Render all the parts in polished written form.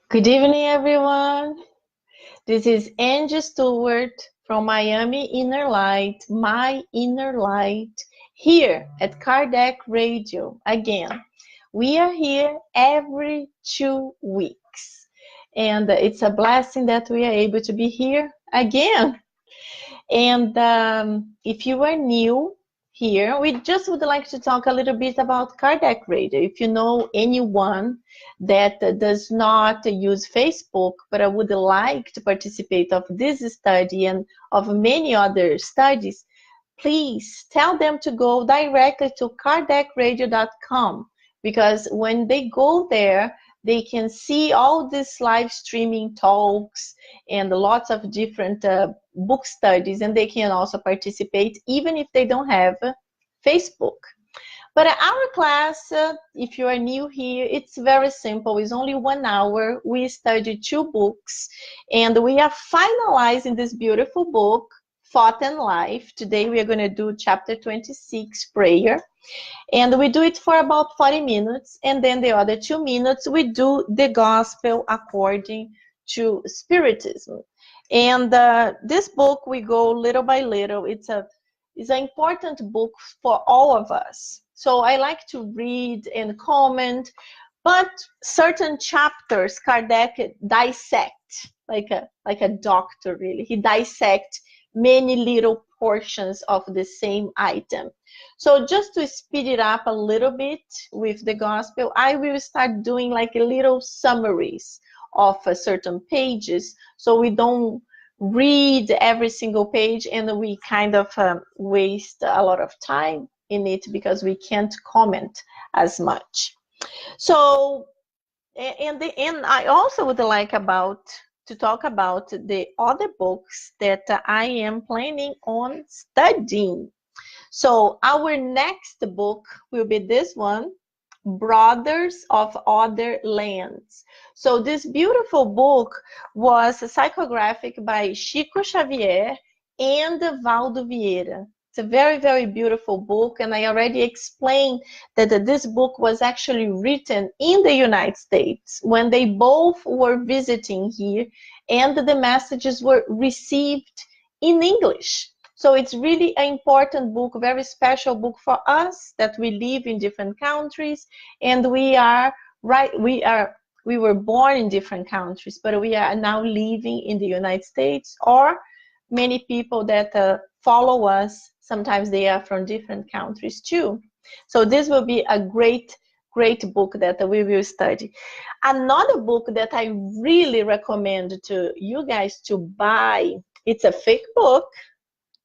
Good evening, everyone. This is Angy Stewart from Miami InnerLight, my InnerLight, here at Kardec Radio again. We are here every 2 weeks, and it's a blessing that we are able to be here again. And if you are new here, we just would like to talk a little bit about Kardec Radio. If you know anyone that does not use Facebook, but I would like to participate of this study and of many other studies, please tell them to go directly to kardecradio.com, because when they go there, they can see all these live streaming talks and lots of different book studies, and they can also participate even if they don't have Facebook. But our class, if you are new here, it's very simple. It's only 1 hour. We study 2 books, and we are finalizing this beautiful book, Thought and Life. Today we are going to do chapter 26, Prayer. And we do it for about 40 minutes, and then the other 2 minutes we do the gospel according to Spiritism. And this book we go little by little. It's an important book for all of us. So I like to read and comment, but certain chapters Kardec dissect like a doctor, really. He dissects many little portions of the same item. So just to speed it up a little bit with the gospel, I will start doing like little summaries of certain pages, so we don't read every single page and we kind of waste a lot of time in it because we can't comment as much. So, and I also would like to talk about the other books that I am planning on studying. So our next book will be this one, Brothers of Other Lands. So this beautiful book was psychographic by Chico Xavier and Valdo Vieira. It's a very, very beautiful book, and I already explained that this book was actually written in the United States when they both were visiting here, and the messages were received in English. So it's really an important book, a very special book for us that we live in different countries, and we were born in different countries, but we are now living in the United States, or many people that follow us, sometimes they are from different countries too. So this will be a great book that we will study. Another book that I really recommend to you guys to buy, it's a fake book,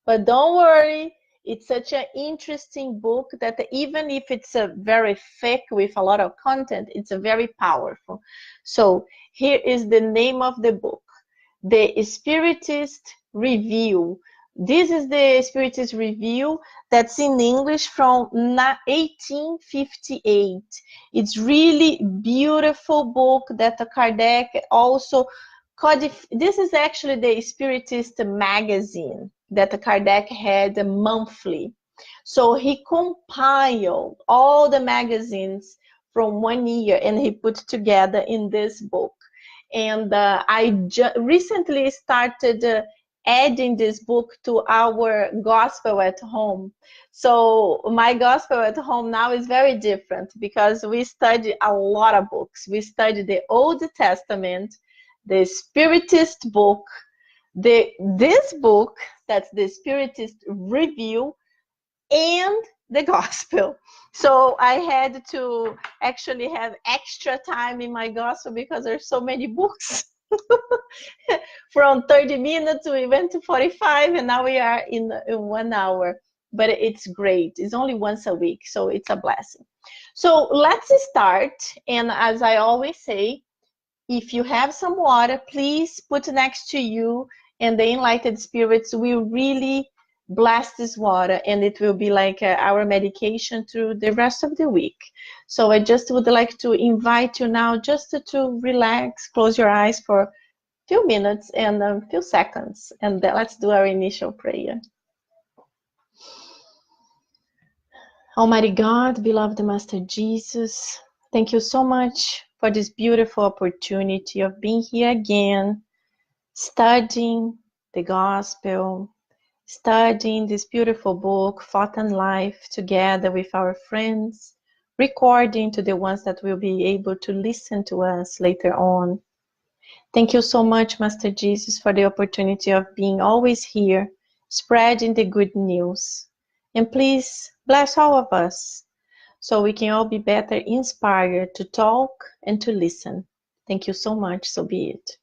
but don't worry, it's such an interesting book that even if it's a very thick with a lot of content, it's a very powerful. So here is the name of the book, The Spiritist Review. This is the Spiritist Review that's in English from 1858. It's really beautiful book that Kardec also this is actually the Spiritist magazine that Kardec had monthly. So he compiled all the magazines from 1 year and he put together in this book. And I recently started adding this book to our gospel at home. So my gospel at home now is very different because we study a lot of books. We study the Old Testament, the Spiritist book, this book, that's the Spiritist Review, and the Gospel. So I had to actually have extra time in my Gospel because there's so many books. From 30 minutes we went to 45, and now we are in 1 hour. But it's great. It's only once a week, so it's a blessing. So let's start. And as I always say, if you have some water, please put next to you, and the enlightened spirits will really bless this water, and it will be like our medication through the rest of the week. So I just would like to invite you now just to relax, close your eyes for a few minutes and a few seconds, and let's do our initial prayer. Almighty God, beloved Master Jesus, thank you so much for this beautiful opportunity of being here again, studying the gospel, studying this beautiful book, Thought and Life, together with our friends, recording to the ones that will be able to listen to us later on. Thank you so much, Master Jesus, for the opportunity of being always here, spreading the good news. And please bless all of us so we can all be better inspired to talk and to listen. Thank you so much. So be it.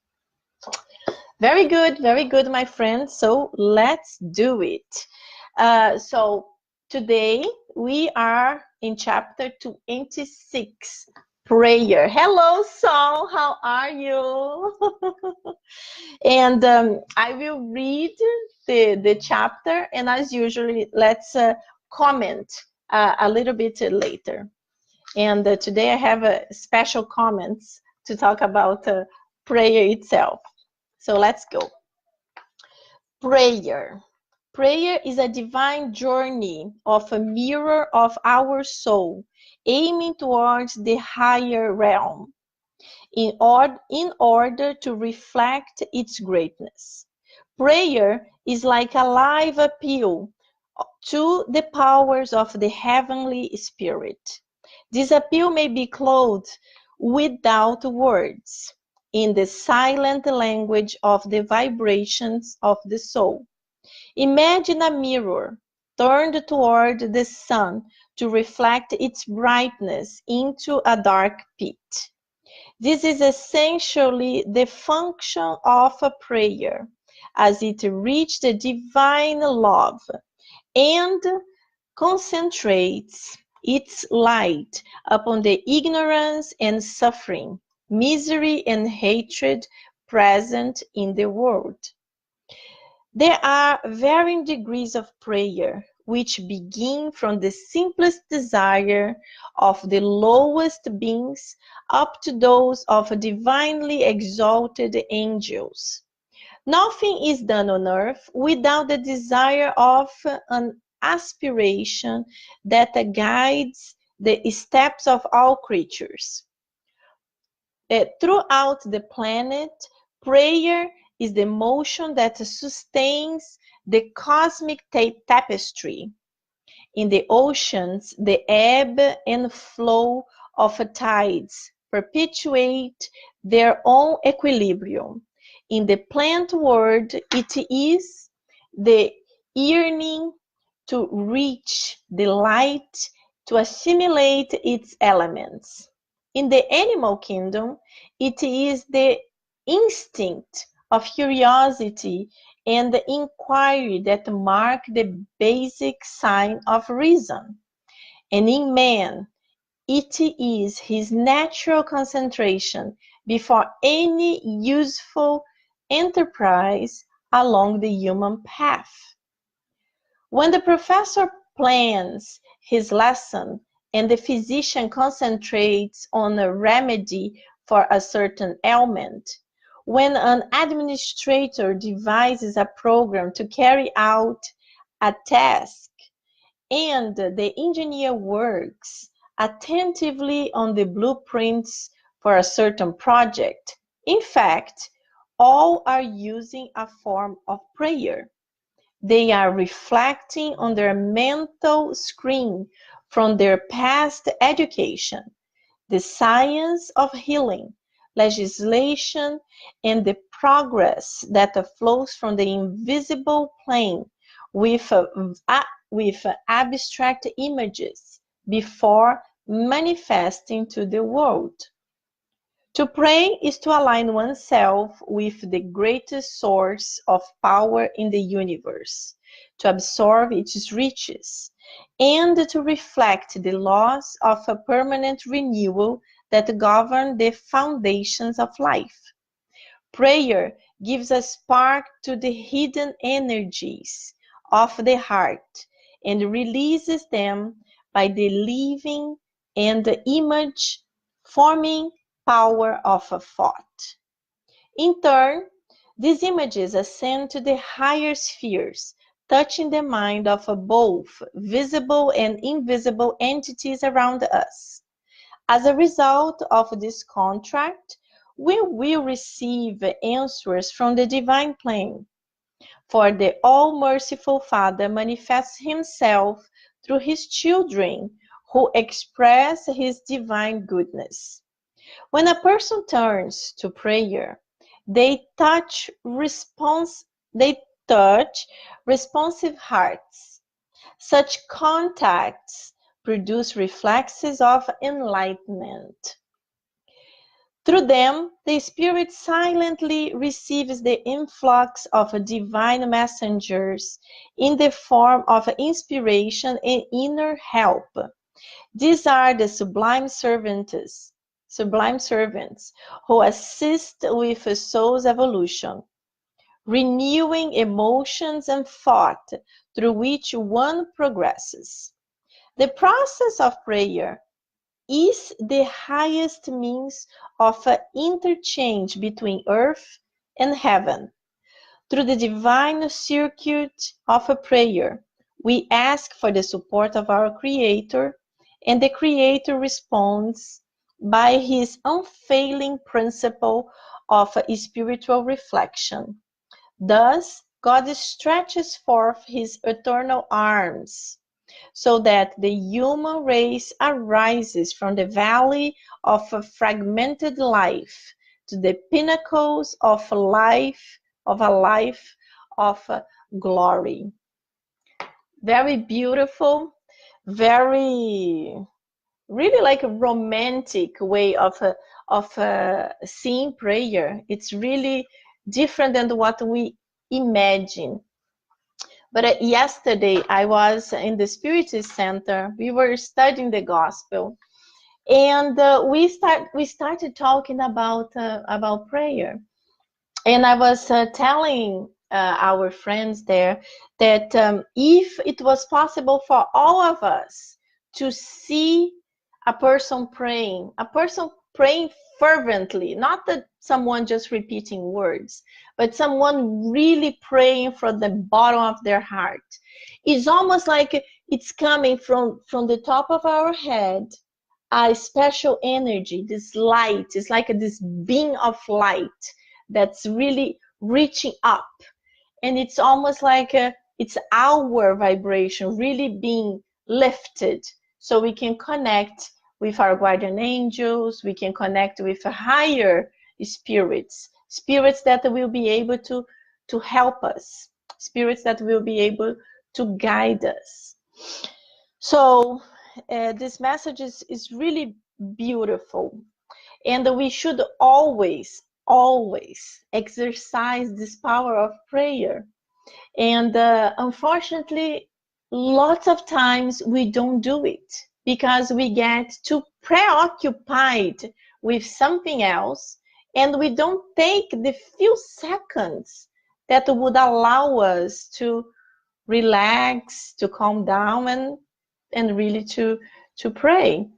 Very good, my friends. So let's do it. So today we are in chapter 26, prayer. Hello, Saul. How are you? And I will read the chapter, and as usual, let's comment a little bit later. And today I have special comments to talk about prayer itself. So let's go. Prayer. Prayer is a divine journey of a mirror of our soul, aiming towards the higher realm, in order to reflect its greatness. Prayer is like a live appeal to the powers of the heavenly spirit. This appeal may be clothed without words, in the silent language of the vibrations of the soul. Imagine a mirror turned toward the sun to reflect its brightness into a dark pit. This is essentially the function of a prayer, as it reaches the divine love and concentrates its light upon the ignorance and suffering, misery and hatred present in the world. There are varying degrees of prayer, which begin from the simplest desire of the lowest beings up to those of divinely exalted angels. Nothing is done on earth without the desire of an aspiration that guides the steps of all creatures. Throughout the planet, prayer is the motion that sustains the cosmic tapestry. In the oceans, the ebb and flow of tides perpetuate their own equilibrium. In the plant world, it is the yearning to reach the light, to assimilate its elements. In the animal kingdom, it is the instinct of curiosity and the inquiry that mark the basic sign of reason. And in man, it is his natural concentration before any useful enterprise along the human path. When the professor plans his lesson and the physician concentrates on a remedy for a certain ailment, when an administrator devises a program to carry out a task, and the engineer works attentively on the blueprints for a certain project, in fact, all are using a form of prayer. They are reflecting on their mental screen from their past education, the science of healing, legislation, and the progress that flows from the invisible plane with abstract images before manifesting to the world. To pray is to align oneself with the greatest source of power in the universe, to absorb its riches, and to reflect the laws of a permanent renewal that govern the foundations of life. Prayer gives a spark to the hidden energies of the heart and releases them by the living and the image forming power of a thought. In turn, these images ascend to the higher spheres, touching the mind of both visible and invisible entities around us. As a result of this contract, we will receive answers from the divine plane. For the all-merciful Father manifests himself through his children who express his divine goodness. When a person turns to prayer, they touch responsive hearts. Such contacts produce reflexes of enlightenment. Through them, the Spirit silently receives the influx of divine messengers in the form of inspiration and inner help. These are the sublime servants who assist with a soul's evolution, renewing emotions and thought through which one progresses. The process of prayer is the highest means of interchange between earth and heaven. Through the divine circuit of a prayer, we ask for the support of our Creator, and the Creator responds by his unfailing principle of spiritual reflection. Thus, God stretches forth his eternal arms, so that the human race arises from the valley of a fragmented life to the pinnacles of a life of glory. Very beautiful, very really like a romantic way of seeing prayer. It's really different than what we imagine. But yesterday I was in the Spiritism Center. We were studying the gospel, and we started talking about prayer. And I was telling our friends there that if it was possible for all of us to see a person praying fervently, not that someone just repeating words, but someone really praying from the bottom of their heart. It's almost like it's coming from the top of our head, a special energy, this light. It's like this beam of light that's really reaching up. And it's almost like it's our vibration really being lifted, so we can connect with our guardian angels, we can connect with higher spirits that will be able to help us, spirits that will be able to guide us. So this message is really beautiful, and we should always exercise this power of prayer. And unfortunately, lots of times we don't do it because we get too preoccupied with something else, and we don't take the few seconds that would allow us to relax, to calm down, and really to pray.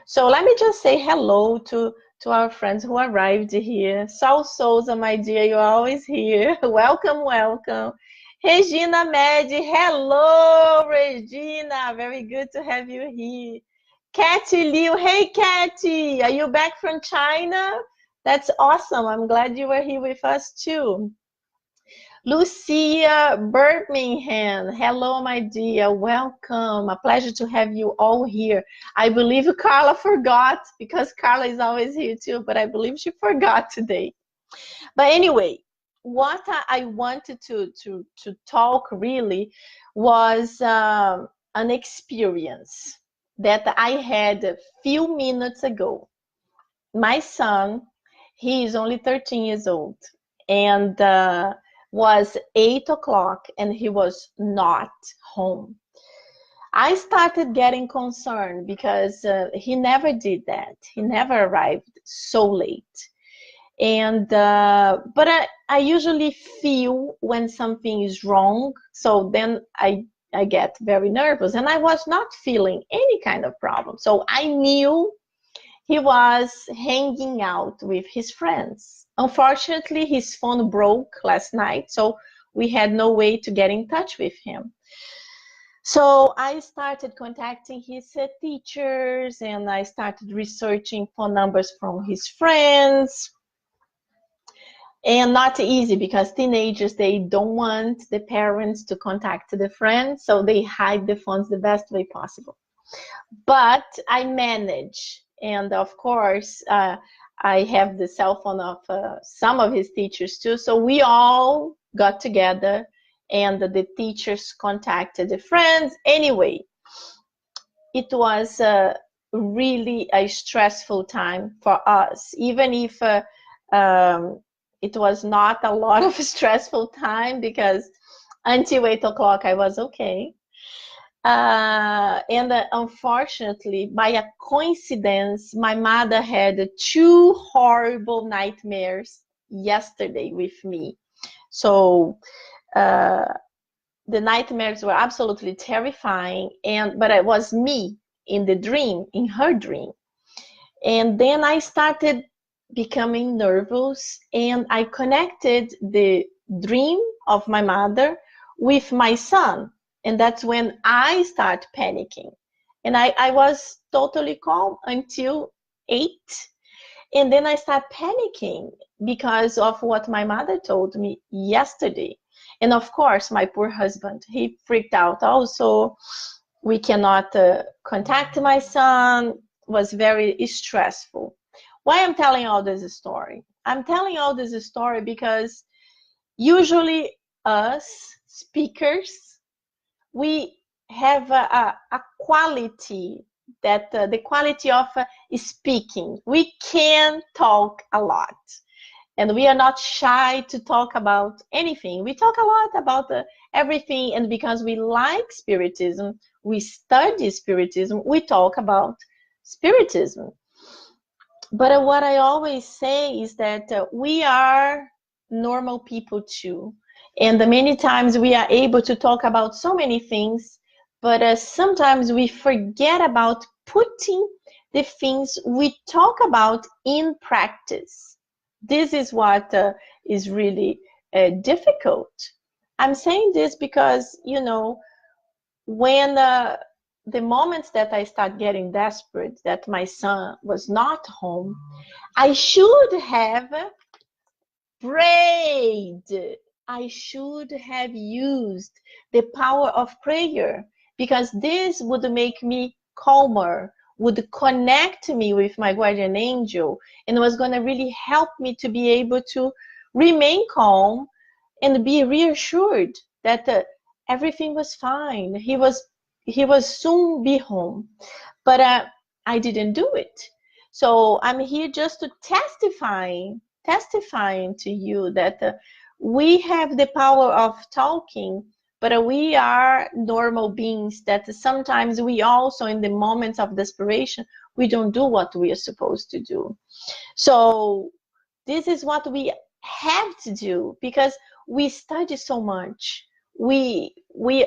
So let me just say hello to our friends who arrived here. Sal Souza, my dear, you're always here. Welcome, welcome. Regina Medi, hello, Regina. Very good to have you here. Katy Liu, hey, Katy. Are you back from China? That's awesome. I'm glad you were here with us too. Lucia Birmingham, hello, my dear. Welcome. A pleasure to have you all here. I believe Carla forgot, because Carla is always here too, but I believe she forgot today. But anyway, what I wanted to talk really was an experience that I had a few minutes ago. My son, he is only 13 years old, and was 8 o'clock and he was not home. I started getting concerned because he never did that. He never arrived so late. And but I usually feel when something is wrong, so then I get very nervous, and I was not feeling any kind of problem. So I knew he was hanging out with his friends. Unfortunately, his phone broke last night, so we had no way to get in touch with him. So I started contacting his teachers, and I started researching phone numbers from his friends. And not easy, because teenagers, they don't want the parents to contact the friends, so they hide the phones the best way possible. But I manage, and of course, I have the cell phone of some of his teachers too. So we all got together, and the teachers contacted the friends. Anyway, it was really a stressful time for us, even if it was not a lot of stressful time, because until 8 o'clock I was okay. And unfortunately, by a coincidence, my mother had 2 horrible nightmares yesterday with me. So uh, the nightmares were absolutely terrifying, but it was me in the dream, in her dream. And then I started becoming nervous, and I connected the dream of my mother with my son. And that's when I start panicking. And I was totally calm until 8. And then I start panicking because of what my mother told me yesterday. And of course, my poor husband, he freaked out also. We cannot contact my son. Was very stressful. Why I'm telling all this story? I'm telling all this story because usually us speakers, we have a quality, that the quality of speaking. We can talk a lot, and we are not shy to talk about anything. We talk a lot about everything, and because we like Spiritism, we study Spiritism, we talk about Spiritism. But what I always say is that we are normal people too. And many times we are able to talk about so many things, but sometimes we forget about putting the things we talk about in practice. This is what is really difficult. I'm saying this because, when the moments that I start getting desperate, that my son was not home, I should have prayed. I should have used the power of prayer, because this would make me calmer, would connect me with my guardian angel, and was going to really help me to be able to remain calm and be reassured that everything was fine. He was soon be home, but I didn't do it. So I'm here just to testifying to you that we have the power of talking, but we are normal beings, that sometimes we also, in the moments of desperation, we don't do what we are supposed to do. So this is what we have to do, because we study so much. We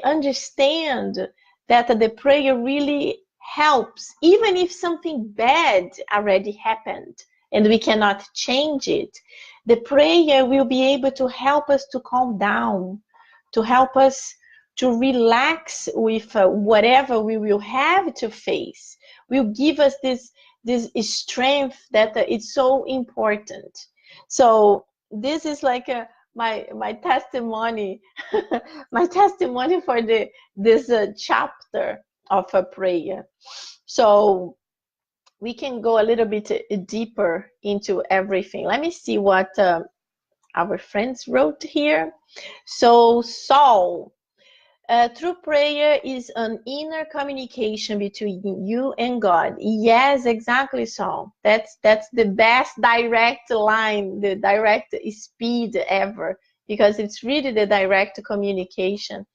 understand that the prayer really helps, even if something bad already happened and we cannot change it. The prayer will be able to help us to calm down, to help us to relax with whatever we will have to face. Will give us this strength that is so important. So this is like my testimony, my testimony for this chapter of a prayer. So we can go a little bit deeper into everything. Let me see what our friends wrote here. So Saul, true prayer is an inner communication between you and God. Yes, exactly, Saul. That's the best direct line, the direct speed ever, because it's really the direct communication.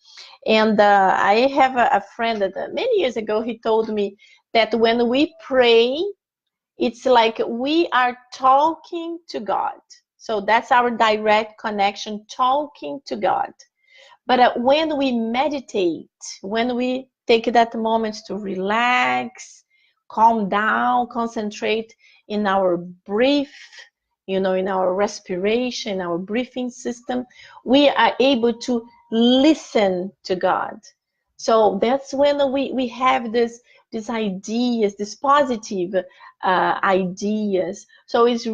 And I have a friend that many years ago, he told me that when we pray, it's like we are talking to God. So that's our direct connection, talking to God. But when we meditate, when we take that moment to relax, calm down, concentrate in our breath, in our respiration, our breathing system, we are able to listen to God. So that's when we have these ideas, these positive ideas. So it's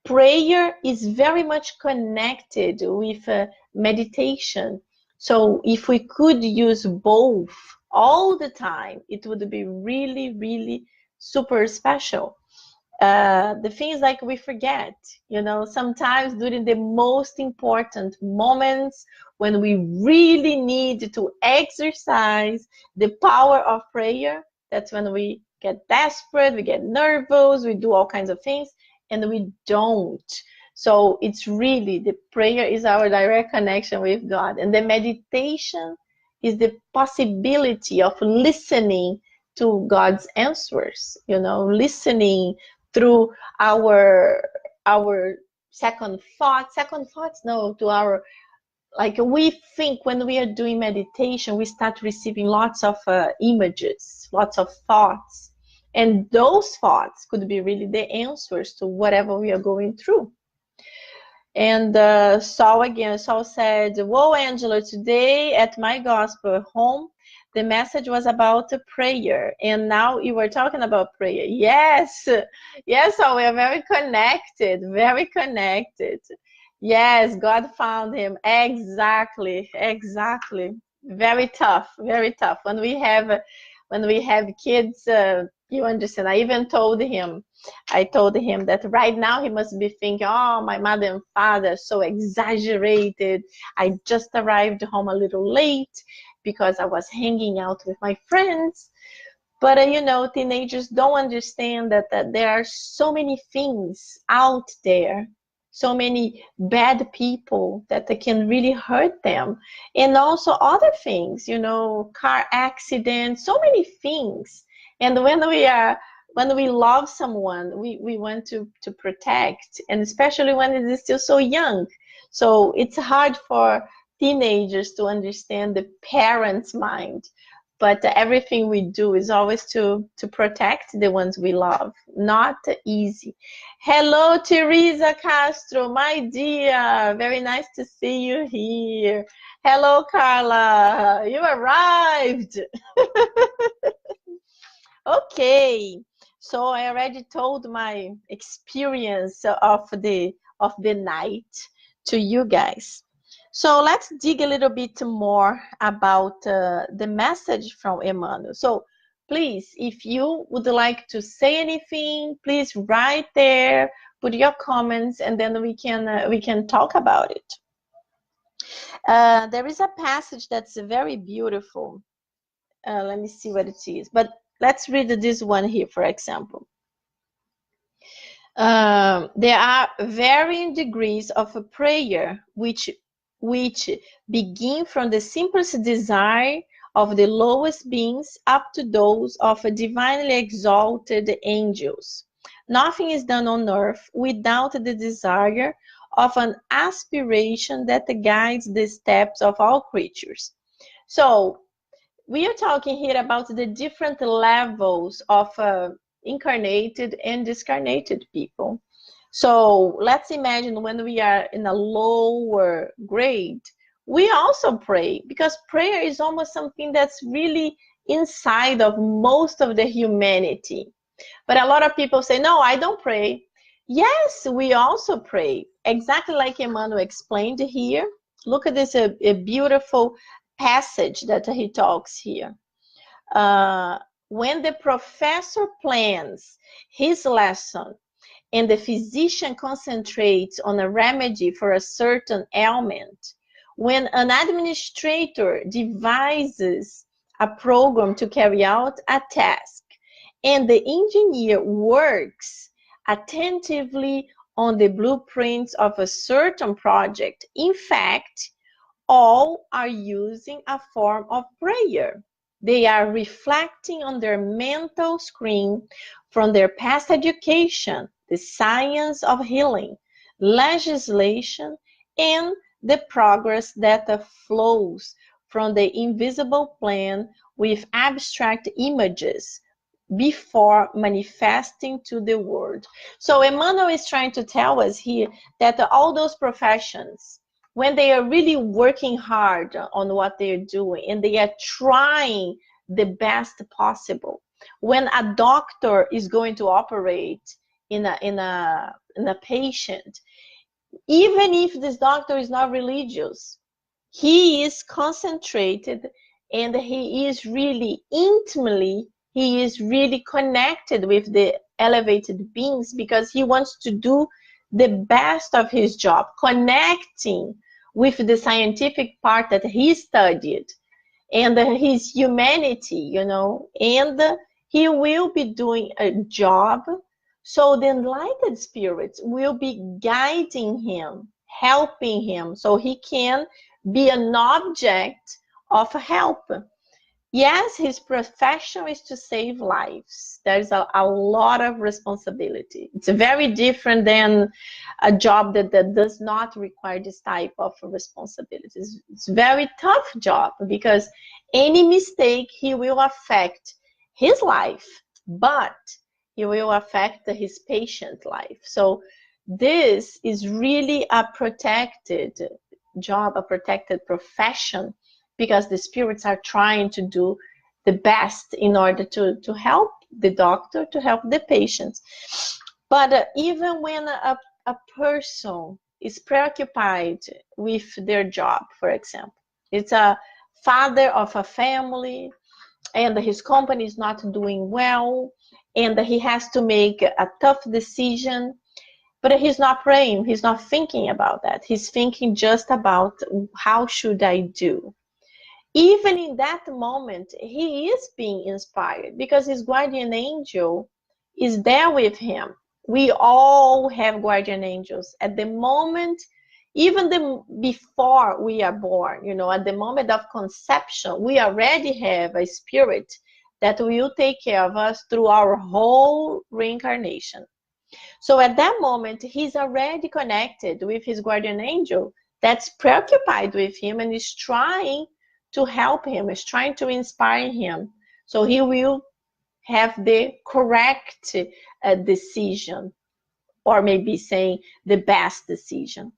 prayer is very much connected with meditation. So if we could use both all the time, it would be really, really super special. The things like we forget, sometimes during the most important moments when we really need to exercise the power of prayer, that's when we get desperate, we get nervous, we do all kinds of things, and we don't. So it's really the prayer is our direct connection with God, and the meditation is the possibility of listening to God's answers, listening through our second thoughts, no, to our, like, we think when we are doing meditation, we start receiving lots of images, lots of thoughts, and those thoughts could be really the answers to whatever we are going through. And Saul said, "Whoa, Angela, today at my gospel home, the message was about prayer, and now you were talking about prayer." Yes, yes, so we are very connected, very connected. Yes, God found him. Exactly, exactly. Very tough, very tough. When we have kids, you understand. I told him that right now he must be thinking, oh, my mother and father so exaggerated. I just arrived home a little late because I was hanging out with my friends. But, teenagers don't understand that there are so many things out there, so many bad people that they can really hurt them. And also other things, car accidents, so many things. And when we love someone, we want to protect, and especially when it is still so young. So it's hard for teenagers to understand the parents' mind, but everything we do is always to protect the ones we love. Not easy. Hello, Teresa Castro, my dear. Very nice to see you here. Hello, Carla. You arrived. Okay. So I already told my experience of the night to you guys. So let's dig a little bit more about the message from Emmanuel. So please, if you would like to say anything, please write there, put your comments, and then we can talk about it. There is a passage that's very beautiful. Let me see what it is. But let's read this one here, for example. There are varying degrees of a prayer which begin from the simplest desire of the lowest beings up to those of divinely exalted angels. Nothing is done on earth without the desire of an aspiration that guides the steps of all creatures. So we are talking here about the different levels of incarnated and discarnated people. So let's imagine when we are in a lower grade, we also pray, because prayer is almost something that's really inside of most of the humanity. But a lot of people say, no, I don't pray. Yes, we also pray. Exactly like Emmanuel explained here. Look at this, a beautiful passage that he talks here. When the professor plans his lesson and the physician concentrates on a remedy for a certain ailment, when an administrator devises a program to carry out a task, and the engineer works attentively on the blueprints of a certain project, in fact, all are using a form of prayer. They are reflecting on their mental screen from their past education, the science of healing, legislation, and the progress that flows from the invisible plane with abstract images before manifesting to the world. So Emmanuel is trying to tell us here that all those professions, when they are really working hard on what they're doing and they are trying the best possible. When a doctor is going to operate in a patient, even if this doctor is not religious, he is concentrated and he is really intimately, he is really connected with the elevated beings because he wants to do the best of his job, connecting with the scientific part that he studied and his humanity, you know, and he will be doing a job. So the enlightened spirits will be guiding him, helping him, so he can be an object of help. Yes, his profession is to save lives. There's a lot of responsibility. It's very different than a job that does not require this type of responsibilities. It's a very tough job because any mistake, he will affect his life, but he will affect his patient life. So this is really a protected job, a protected profession, because the spirits are trying to do the best in order to help the doctor, to help the patients. But even when a person is preoccupied with their job, for example, it's a father of a family and his company is not doing well and he has to make a tough decision, but he's not praying, he's not thinking about that. He's thinking just about how should I do. Even in that moment, he is being inspired because his guardian angel is there with him. We all have guardian angels. At the moment, even before we are born, you know, at the moment of conception, we already have a spirit that will take care of us through our whole reincarnation. So at that moment, he's already connected with his guardian angel that's preoccupied with him and is trying to help him, is trying to inspire him. So he will have the correct decision, or maybe saying the best decision.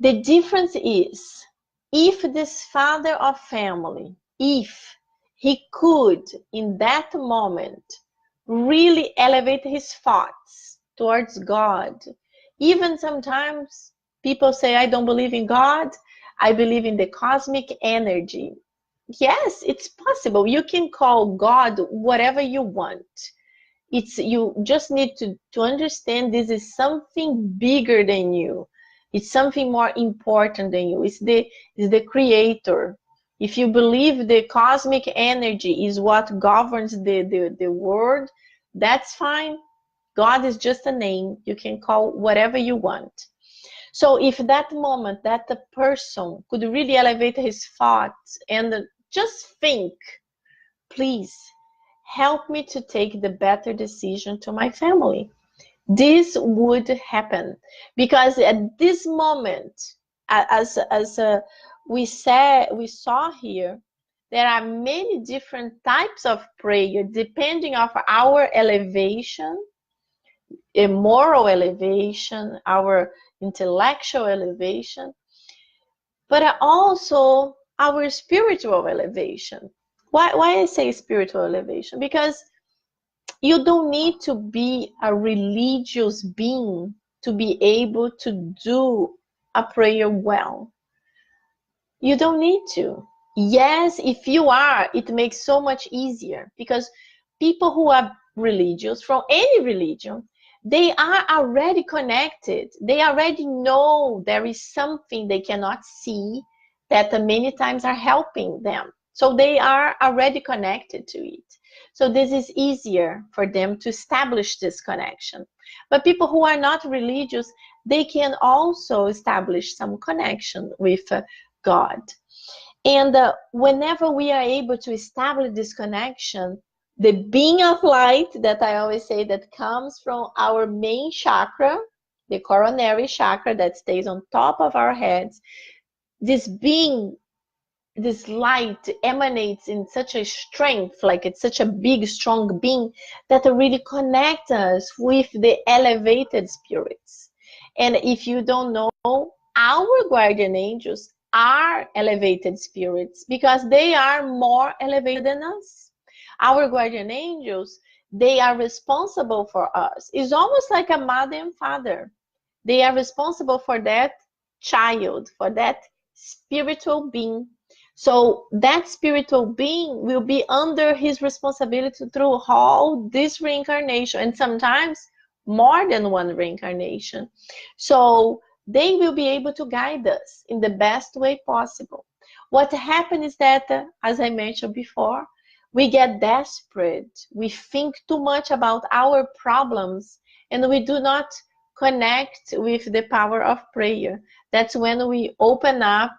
The difference is, if this father of family, if he could, in that moment, really elevate his thoughts towards God, even sometimes people say, I don't believe in God, I believe in the cosmic energy. Yes, it's possible. You can call God whatever you want. You just need to understand this is something bigger than you. It's something more important than you. It's the creator. If you believe the cosmic energy is what governs the world, that's fine. God is just a name. You can call whatever you want. So if that moment that the person could really elevate his thoughts and just think, please help me to take the better decision to my family, this would happen. Because at this moment, as we saw here, there are many different types of prayer depending on our elevation, a moral elevation, our intellectual elevation, but also our spiritual elevation. Why I say spiritual elevation? Because you don't need to be a religious being to be able to do a prayer well. You don't need to. Yes, if you are, it makes so much easier, because people who are religious, from any religion, they are already connected. They already know there is something they cannot see that many times are helping them. So they are already connected to it. So this is easier for them to establish this connection. But people who are not religious, they can also establish some connection with God. And whenever we are able to establish this connection, the being of light that I always say that comes from our main chakra, the coronary chakra that stays on top of our heads, this being, this light emanates in such a strength, like it's such a big, strong being that really connects us with the elevated spirits. And if you don't know, Our guardian angels are elevated spirits because they are more elevated than us. Our guardian angels, they are responsible for us. It's almost like a mother and father. They are responsible for that child, for that spiritual being. So that spiritual being will be under his responsibility through all this reincarnation, and sometimes more than one reincarnation. So they will be able to guide us in the best way possible. What happens is that, as I mentioned before, we get desperate. We think too much about our problems and we do not connect with the power of prayer. That's when we open up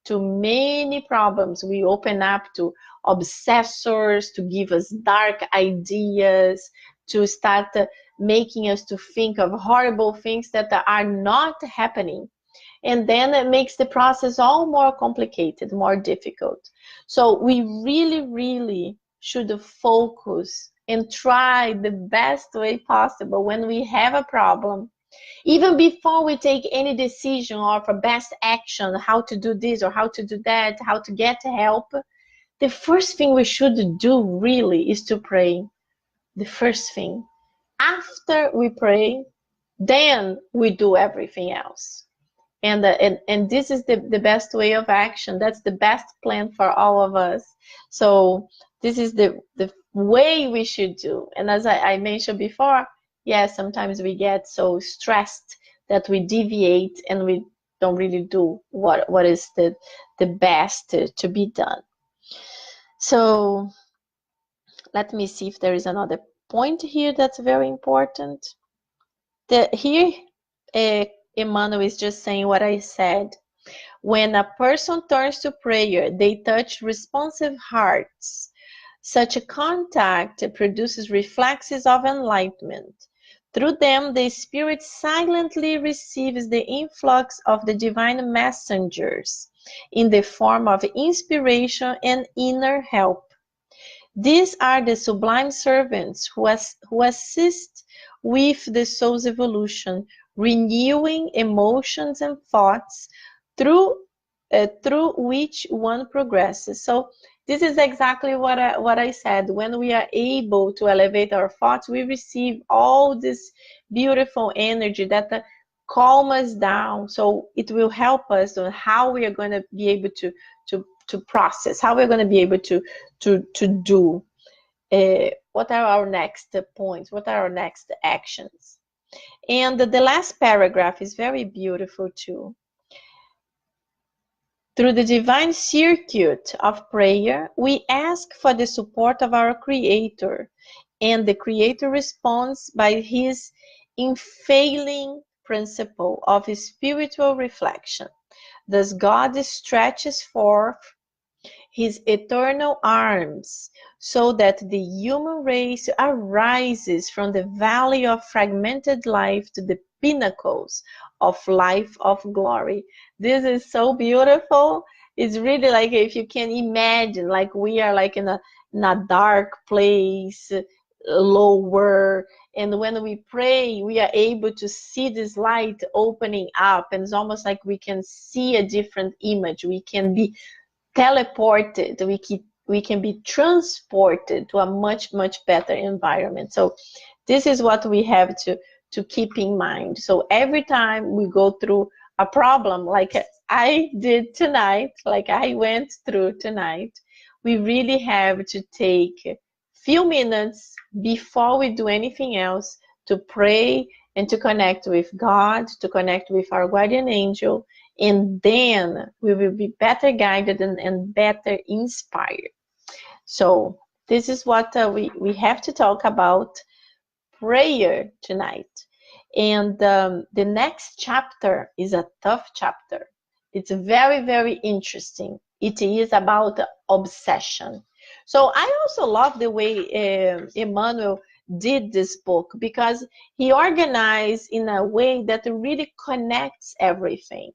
to many problems. We open up to obsessors to give us dark ideas, to start making us to think of horrible things that are not happening. And then it makes the process all more complicated, more difficult. So we really, really should focus and try the best way possible when we have a problem. Even before we take any decision or for best action, how to do this or how to do that, how to get help, the first thing we should do really is to pray. The first thing. After we pray, then we do everything else. And this is the best way of action. That's the best plan for all of us. So this is the way we should do. And as I mentioned before, yes, sometimes we get so stressed that we deviate and we don't really do what is the best to be done. So let me see if there is another point here that's very important. Here, Emmanuel is just saying what I said. When a person turns to prayer, they touch responsive hearts. Such a contact produces reflexes of enlightenment. Through them, the spirit silently receives the influx of the divine messengers in the form of inspiration and inner help. These are the sublime servants who assist with the soul's evolution, renewing emotions and thoughts through which one progresses. So this is exactly what I said. When we are able to elevate our thoughts, we receive all this beautiful energy that calm us down. So it will help us on how we are going to be able to process, how we're going to be able to do. What are our next points? What are our next actions? And the last paragraph is very beautiful too. Through the divine circuit of prayer, we ask for the support of our Creator, and the Creator responds by His unfailing principle of spiritual reflection. Thus, God stretches forth His eternal arms so that the human race arises from the valley of fragmented life to the pinnacles of life of glory. This is so beautiful. It's really like, if you can imagine, like we are like in a dark place, lower, and when we pray, we are able to see this light opening up, and it's almost like we can see a different image. We can be teleported, we can be transported to a much better environment. So this is what we have to keep in mind. So every time we go through a problem like I did tonight, like I went through tonight, we really have to take a few minutes before we do anything else to pray and to connect with God, to connect with our guardian angel, and then we will be better guided and better inspired. So this is what we have to talk about prayer tonight. And the next chapter is a tough chapter. It's very interesting. It is about obsession. So I also love the way Emmanuel did this book, because he organized in a way that really connects everything.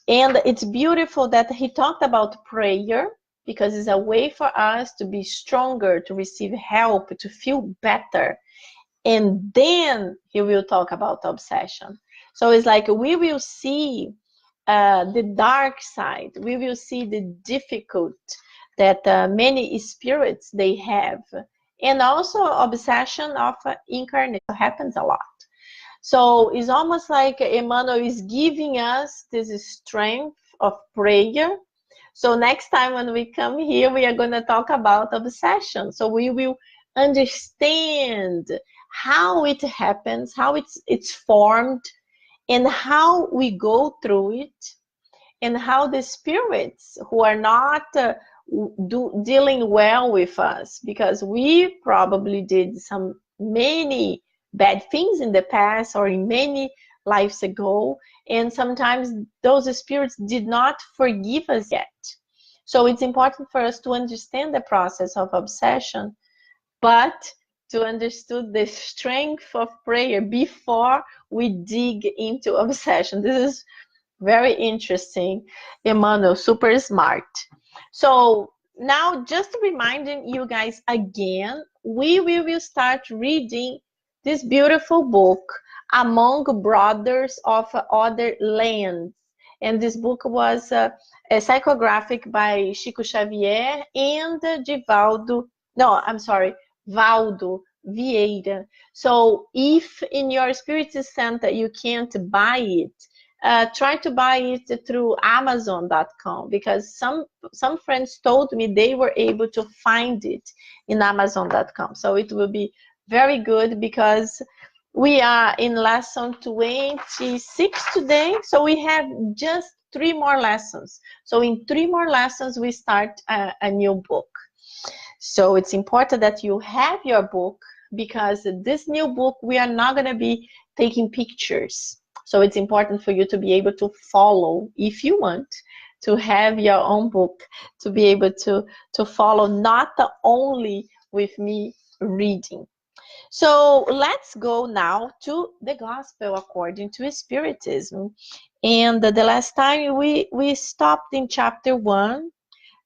And it's beautiful that he talked about prayer, because it's a way for us to be stronger, to receive help, to feel better. And then he will talk about obsession. So it's like we will see the dark side. We will see the difficult that many spirits they have, and also obsession of incarnation happens a lot. So it's almost like Emmanuel is giving us this strength of prayer. So next time when we come here, we are going to talk about obsession. So we will understand how it happens, how it's formed, and how we go through it, and how the spirits who are not dealing well with us, because we probably did some many bad things in the past or in many lives ago, and sometimes those spirits did not forgive us yet. So it's important for us to understand the process of obsession, but to understand the strength of prayer before we dig into obsession. This is very interesting, Emmanuel, super smart. So now, just reminding you guys again, we will start reading this beautiful book, Among Brothers of Other Lands. And this book was a psychographic by Chico Xavier and Valdo Vieira. So if in your Spirit Center you can't buy it, try to buy it through Amazon.com, because some friends told me they were able to find it in Amazon.com. So it will be very good, because we are in lesson 26 today. So we have just 3 more lessons. So in 3 more lessons, we start a new book. So it's important that you have your book, because this new book, we are not going to be taking pictures. So it's important for you to be able to follow, if you want to have your own book, to be able to follow, not only with me reading. So let's go now to the gospel according to Spiritism. And the last time we stopped in chapter 1,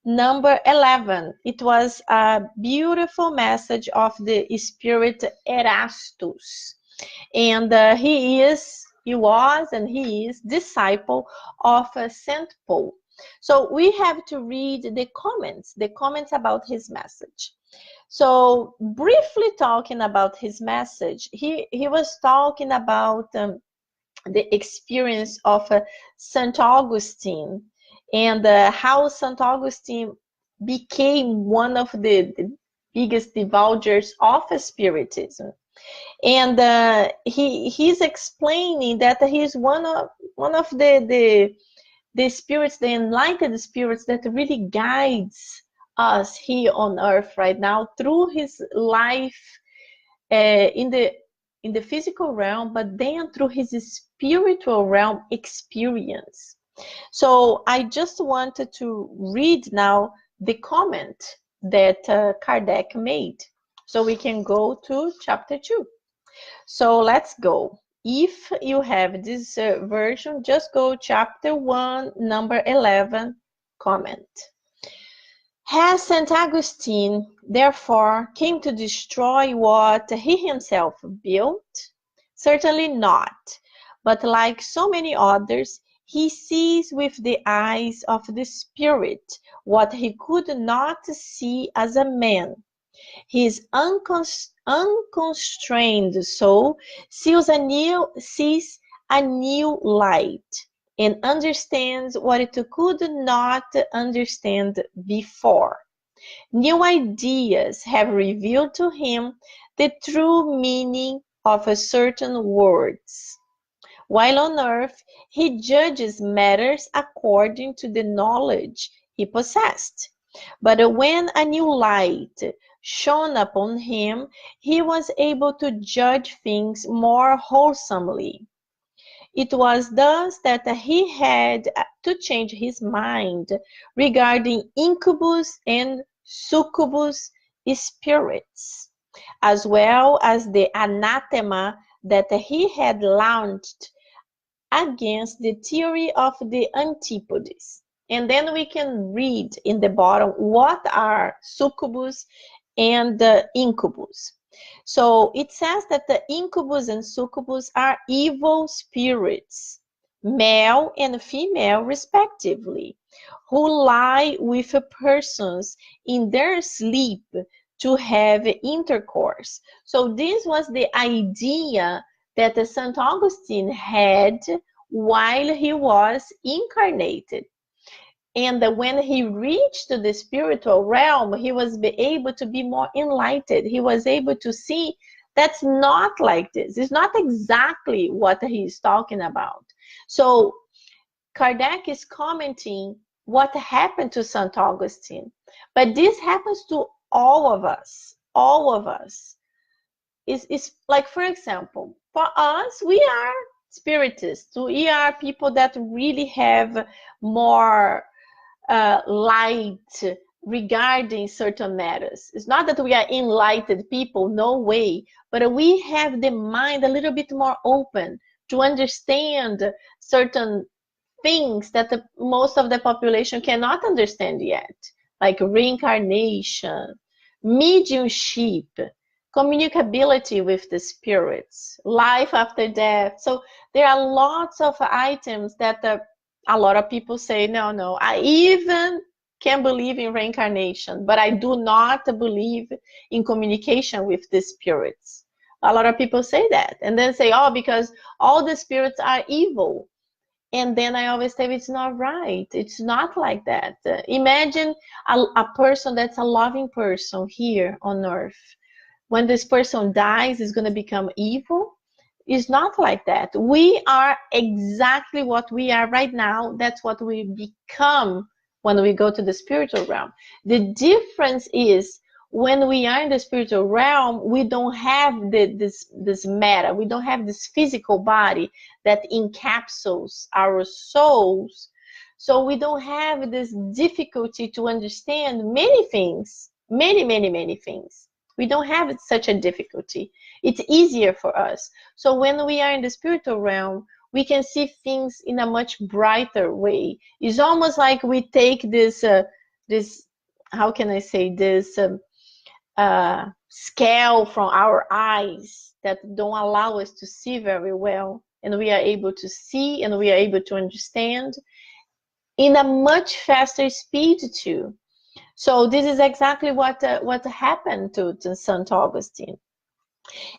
number 11. It was a beautiful message of the Spirit Erastus. And he was and he is disciple of St. Paul. So we have to read the comments about his message. So briefly talking about his message, he was talking about the experience of St. Augustine, and how St. Augustine became one of the biggest divulgers of Spiritism. And he's explaining that he's one of the spirits, the enlightened spirits, that really guides us here on earth right now through his life in the physical realm, but then through his spiritual realm experience. So I just wanted to read now the comment that Kardec made. So we can go to chapter 2. So let's go. If you have this version, just go chapter 1, number 11, comment. Has St. Augustine, therefore, came to destroy what he himself built? Certainly not. But like so many others, he sees with the eyes of the Spirit what he could not see as a man. His unconstrained soul sees a new light, and understands what it could not understand before. New ideas have revealed to him the true meaning of certain words. While on earth, he judges matters according to the knowledge he possessed. But when a new light shone upon him, he was able to judge things more wholesomely. It was thus that he had to change his mind regarding incubus and succubus spirits, as well as the anathema that he had launched against the theory of the antipodes. And then we can read in the bottom what are succubus and incubus. So it says that the incubus and succubus are evil spirits, male and female respectively, who lie with persons in their sleep to have intercourse. So this was the idea that St. Augustine had while he was incarnated. And when he reached the spiritual realm, he was able to be more enlightened. He was able to see that's not like this. It's not exactly what he's talking about. So Kardec is commenting what happened to St. Augustine. But this happens to all of us. All of us. It's like, for example, for us, we are spiritists. We are people that really have more light regarding certain matters. It's not that we are enlightened people, no way, but we have the mind a little bit more open to understand certain things that most of the population cannot understand yet, like reincarnation, mediumship, communicability with the spirits, life after death. So there are lots of items that a lot of people say, no, I even can believe in reincarnation, but I do not believe in communication with the spirits. A lot of people say that, and then say, oh, because all the spirits are evil. And then I always say, it's not right. It's not like that. Imagine a person that's a loving person here on earth. When this person dies, is going to become evil? It's not like that. We are exactly what we are right now. That's what we become when we go to the spiritual realm. The difference is when we are in the spiritual realm, we don't have this matter. We don't have this physical body that encapsulates our souls. So we don't have this difficulty to understand many things, many things. We don't have such a difficulty. It's easier for us. So when we are in the spiritual realm, we can see things in a much brighter way. It's almost like we take this, how can I say, this scale from our eyes that don't allow us to see very well. And we are able to see and we are able to understand in a much faster speed too. So this is exactly what happened to St. Augustine.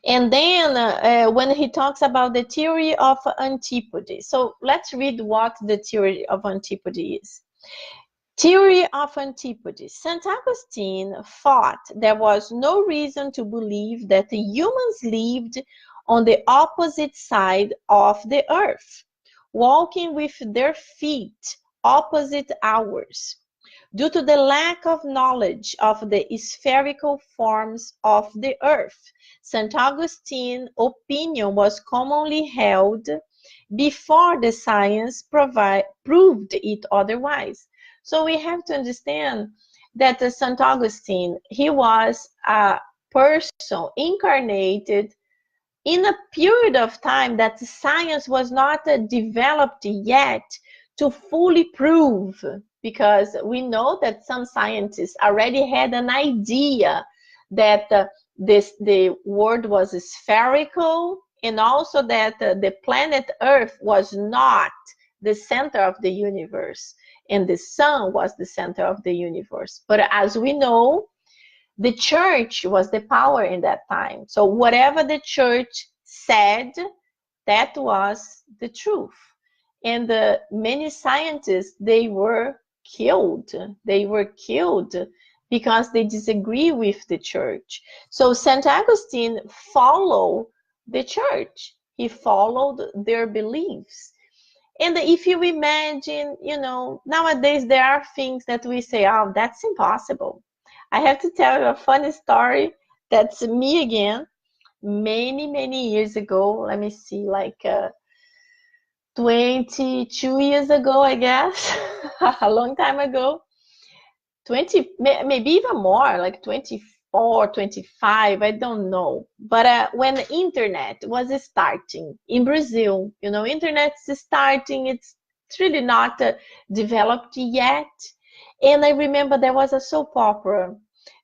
And then when he talks about the theory of antipody. So let's read what the theory of antipody is. Theory of antipody. St. Augustine thought there was no reason to believe that the humans lived on the opposite side of the earth, walking with their feet opposite ours. Due to the lack of knowledge of the spherical forms of the earth, St. Augustine's opinion was commonly held before the science proved it otherwise. So we have to understand that St. Augustine, he was a person incarnated in a period of time that science was not developed yet to fully prove, because we know that some scientists already had an idea that the world was spherical, and also that the planet Earth was not the center of the universe, and the sun was the center of the universe. But as we know, the church was the power in that time. So whatever the church said, that was the truth. And many scientists, they were killed. They were killed because they disagree with the church. So St. Augustine followed the church. He followed their beliefs. And if you imagine, nowadays there are things that we say, oh, that's impossible. I have to tell you a funny story. That's me again. Many years ago, let me see, like 22 years ago, I guess, a long time ago, 20, maybe even more, like 24, 25, I don't know. But when the internet was starting in Brazil, internet is starting, it's really not developed yet. And I remember there was a soap opera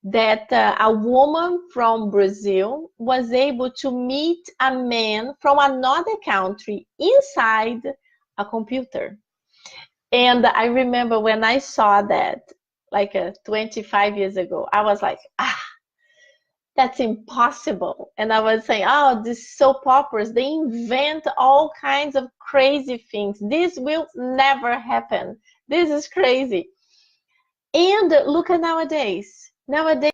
that a woman from Brazil was able to meet a man from another country inside a computer. And I remember when I saw that, like 25 years ago, I was like, ah, that's impossible. And I was saying, oh, these soap operas, they invent all kinds of crazy things. This will never happen. This is crazy. And look at nowadays. Nowadays,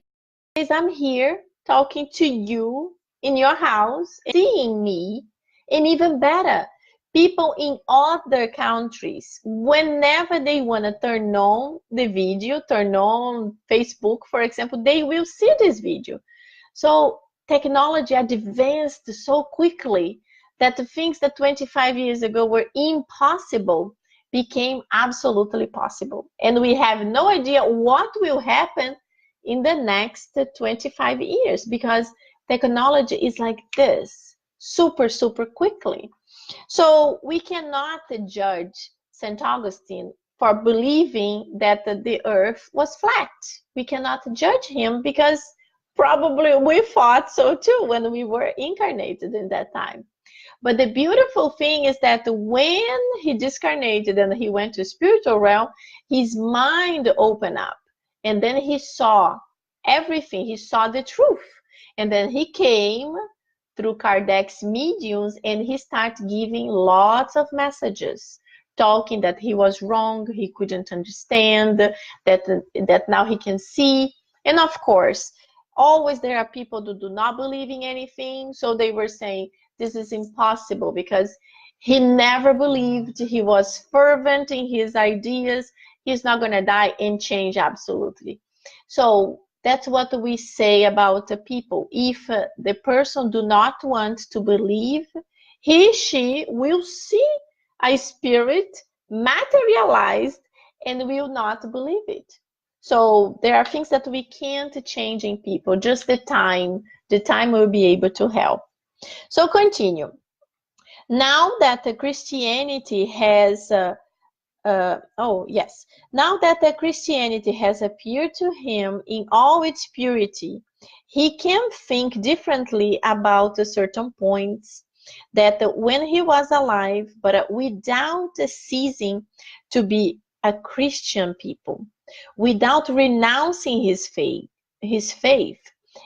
I'm here talking to you in your house, seeing me, and even better, people in other countries, whenever they want to turn on the video, turn on Facebook, for example, they will see this video. So technology advanced so quickly that the things that 25 years ago were impossible became absolutely possible. And we have no idea what will happen in the next 25 years because technology is like this, super, super quickly. So we cannot judge St. Augustine for believing that the earth was flat. We cannot judge him because probably we thought so too when we were incarnated in that time. But the beautiful thing is that when he discarnated and he went to spiritual realm, his mind opened up. And then he saw everything. He saw the truth. And then he came through Kardec's mediums and he started giving lots of messages, talking that he was wrong, he couldn't understand, that now he can see. And of course, always there are people who do not believe in anything. So they were saying, this is impossible because he never believed. He was fervent in his ideas. He's not going to die and change absolutely. So that's what we say about the people. If the person do not want to believe, she will see a spirit materialized and will not believe it. So there are things that we can't change in people, just the time will be able to help. So continue. Now that Christianity has now that Christianity has appeared to him in all its purity, he can think differently about certain points that when he was alive, but without ceasing to be a Christian people, without renouncing his faith,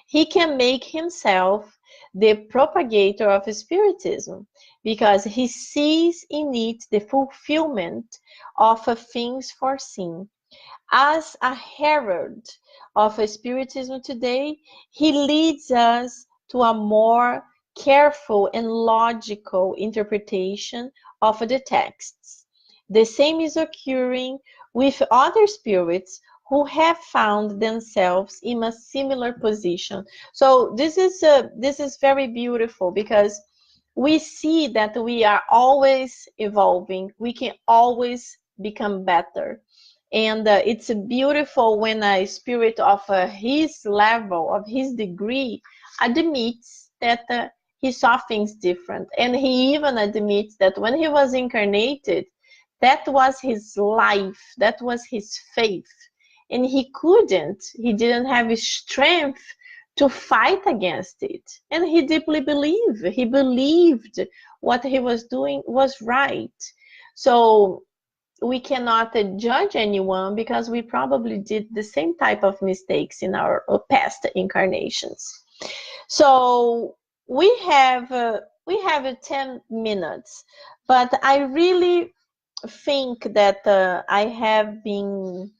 he can make himself the propagator of Spiritism because he sees in it the fulfillment of things foreseen. As a herald of Spiritism today, he leads us to a more careful and logical interpretation of the texts. The same is occurring with other spirits who have found themselves in a similar position. So this is very beautiful because we see that we are always evolving. We can always become better. And it's beautiful when a spirit of his level, of his degree, admits that he saw things different. And he even admits that when he was incarnated, that was his life, that was his faith. And he didn't have strength to fight against it. And he deeply believed. He believed what he was doing was right. So we cannot judge anyone because we probably did the same type of mistakes in our past incarnations. So we have 10 minutes, but I really think that I have been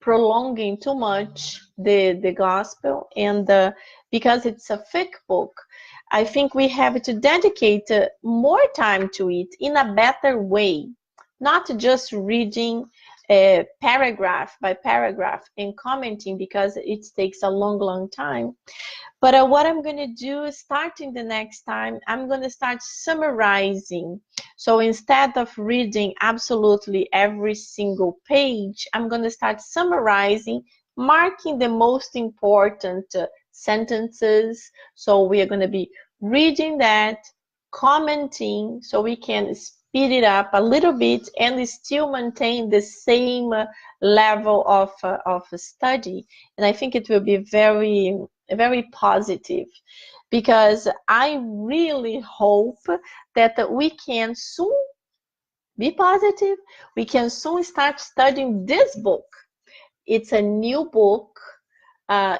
prolonging too much the gospel, and because it's a thick book, I think we have to dedicate more time to it in a better way, not just reading paragraph by paragraph and commenting because it takes a long time. But what I'm going to do is, starting the next time, I'm going to start summarizing. So instead of reading absolutely every single page, I'm going to start summarizing, marking the most important sentences. So we are going to be reading that, commenting, so we can speed it up a little bit and still maintain the same level of study. And I think it will be very positive, because I really hope that we can soon Be positive. We can soon start studying this book. It's a new book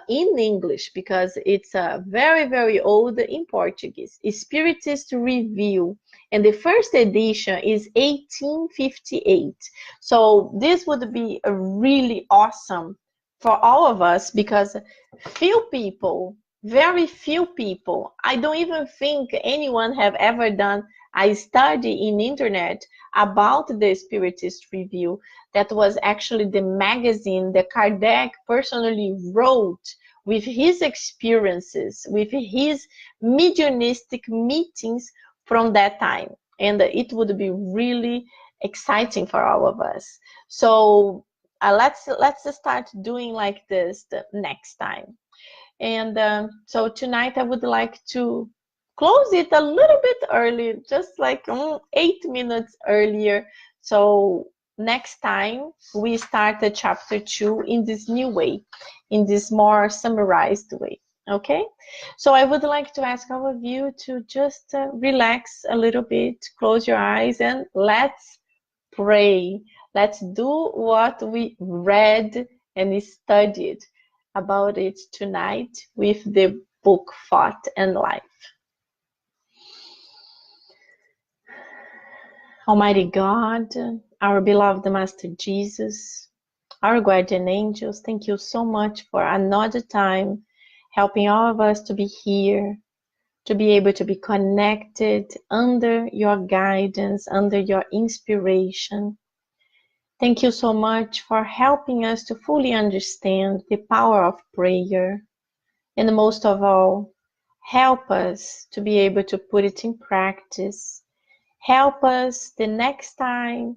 in English because it's very, very old in Portuguese. Spiritist Review. And the first edition is 1858. So this would be a really awesome for all of us because few people, very few people, I don't even think anyone have ever done a study in internet about the Spiritist Review. That was actually the magazine that Kardec personally wrote with his experiences, with his mediumistic meetings from that time. And it would be really exciting for all of us. So let's start doing like this the next time. And so tonight I would like to close it a little bit early, just like 8 minutes earlier. So next time we start the chapter 2 in this new way, in this more summarized way. Okay, so I would like to ask all of you to just relax a little bit, close your eyes, and let's pray. Let's do what we read and studied about it tonight with the book Thought and Life. Almighty God, our beloved Master Jesus, our guardian angels, thank you so much for another time helping all of us to be here, to be able to be connected under your guidance, under your inspiration. Thank you so much for helping us to fully understand the power of prayer. And most of all, help us to be able to put it in practice. Help us the next time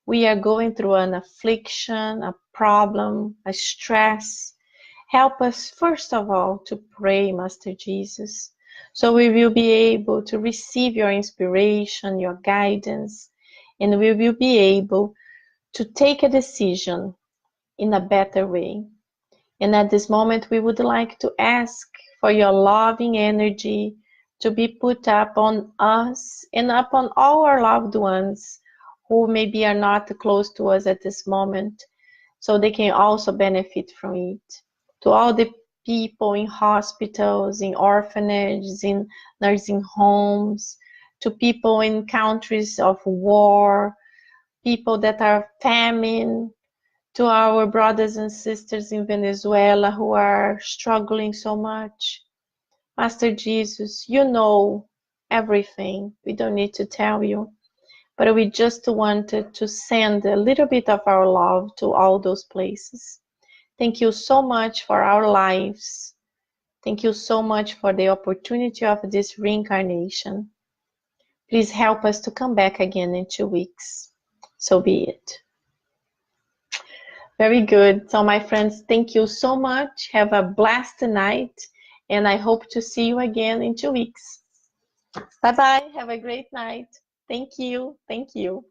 we are going through an affliction, a problem, a stress. Help us, first of all, to pray, Master Jesus, so we will be able to receive your inspiration, your guidance, and we will be able to take a decision in a better way. And at this moment, we would like to ask for your loving energy to be put up on us and upon all our loved ones who maybe are not close to us at this moment, so they can also benefit from it. To all the people in hospitals, in orphanages, in nursing homes, to people in countries of war, people that are famine, to our brothers and sisters in Venezuela who are struggling so much. Master Jesus, you know everything. We don't need to tell you, but we just wanted to send a little bit of our love to all those places. Thank you so much for our lives. Thank you so much for the opportunity of this reincarnation. Please help us to come back again in 2 weeks. So be it. Very good. So my friends, thank you so much. Have a blessed night, and I hope to see you again in 2 weeks. Bye-bye. Have a great night. Thank you. Thank you.